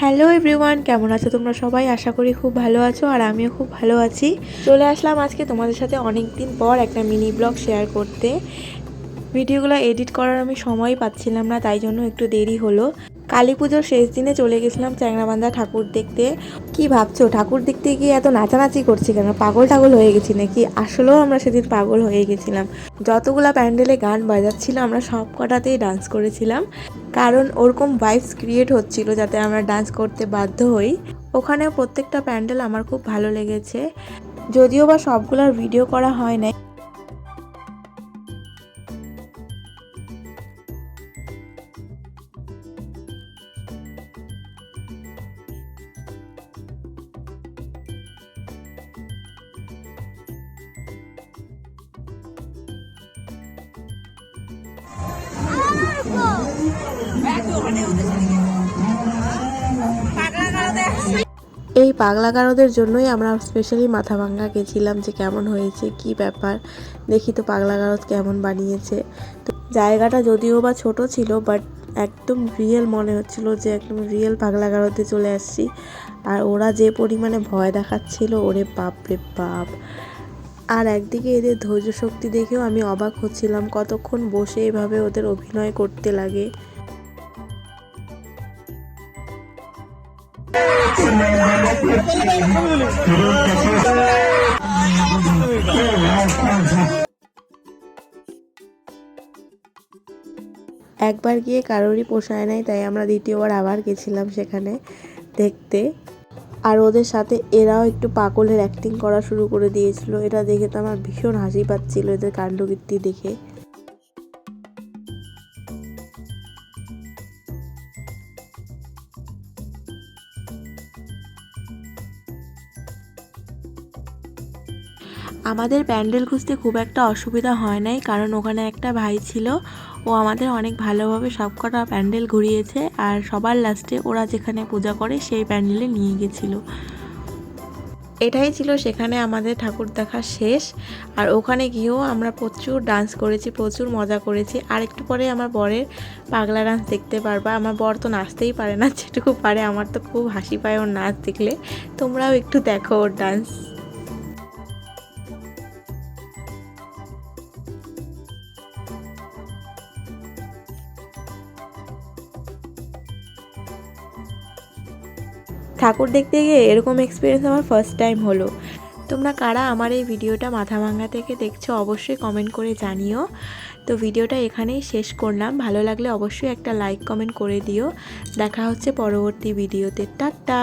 Hello everyone, কেমন আছো তোমরা সবাই? আশা করি খুব ভালো আছো আর আমিও খুব ভালো আছি। চলে আসলাম আজকে তোমাদের সাথে অনেক দিন পর একটা মিনি ব্লগ শেয়ার করতে। ভিডিওগুলো এডিট করার আমি সময় পাচ্ছিলাম না, তাই জন্য একটু দেরি হলো। কালী পুজোর শেষ দিনে চলে গেছিলাম চ্যাংরাবান্ধা ঠাকুর দেখতে। কি ভাবছো, ঠাকুর দেখতে গিয়ে এত নাচানাচি করছি কেন? পাগল টাগল হয়ে গেছি নাকি? আসলেও আমরা সেদিন পাগল হয়ে গেছিলাম। যতগুলা প্যান্ডেলে গান বাজাচ্ছিল আমরা সব কটাতেই ডান্স করেছিলাম, কারণ ওরকম ভাইবস ক্রিয়েট হচ্ছিল যাতে আমরা ডান্স করতে বাধ্য হই। ওখানে প্রত্যেকটা প্যান্ডেল আমার খুব ভালো লেগেছে, যদিও বা সবগুলোর ভিডিও করা হয় নাই। এই পাগলা গারদের জন্যই আমরা স্পেশালি মাথাভাঙ্গা গেছিলাম, যে কেমন হয়েছে, কি ব্যাপার, দেখি তো পাগলা গারদ কেমন বানিয়েছে। তো জায়গাটা যদিও বা ছোট ছিল, বাট একদম রিয়েল মনে হচ্ছিল, যে একদম রিয়েল পাগলা গারদে চলে আসছি। আর ওরা যে পরিমাণে ভয় দেখাচ্ছিল, ওরে বাপ রে বাপ। আর একদিকে এদের ধৈর্য শক্তি দেখেও আমি অবাক হচ্ছিলাম, কতক্ষণ বসে এভাবে ওদের অভিনয় করতে লাগে। একবার গিয়ে কারোরই পোষায় নাই, তাই আমরা দ্বিতীয়বার আবার গেছিলাম সেখানে দেখতে। আর ওদের সাথে এরাও একটু পাগলের অ্যাক্টিং করা শুরু করে দিয়েছিল। এটা দেখে তো আমার ভীষণ হাসি পাচ্ছিল, এদের কাণ্ডকীর্তি দেখে। আমাদের প্যান্ডেল খুঁজতে খুব একটা অসুবিধা হয় নাই, কারণ ওখানে একটা ভাই ছিল, ও আমাদের অনেক ভালোভাবে সবকটা প্যান্ডেল ঘুরিয়েছে। আর সবার লাস্টে ওরা যেখানে পূজা করে সেই প্যান্ডেলে নিয়ে গেছিলো। এটাই ছিল সেখানে আমাদের ঠাকুর দেখা শেষ। আর ওখানে গিয়েও আমরা প্রচুর ডান্স করেছি, প্রচুর মজা করেছি। আর একটু পরে আমার বরের পাগলা ডান্স দেখতে পারবা। আমার বর তো নাচতেই পারে না, যেটুকু পারে আমার তো খুব হাসি পায় ওর নাচ দেখলে। তোমরাও একটু দেখো ওর ডান্স। ঠাকুর দেখতে গিয়ে এরকম এক্সপিরিয়েন্স আমার ফার্স্ট টাইম হলো। তোমরা কারা আমার এই ভিডিওটা মাথাভাঙ্গা থেকে দেখছো অবশ্যই কমেন্ট করে জানিও। তো ভিডিওটা এখানেই শেষ করলাম। ভালো লাগলে অবশ্যই একটা লাইক কমেন্ট করে দিও। দেখা হচ্ছে পরবর্তী ভিডিওতে। টাটা।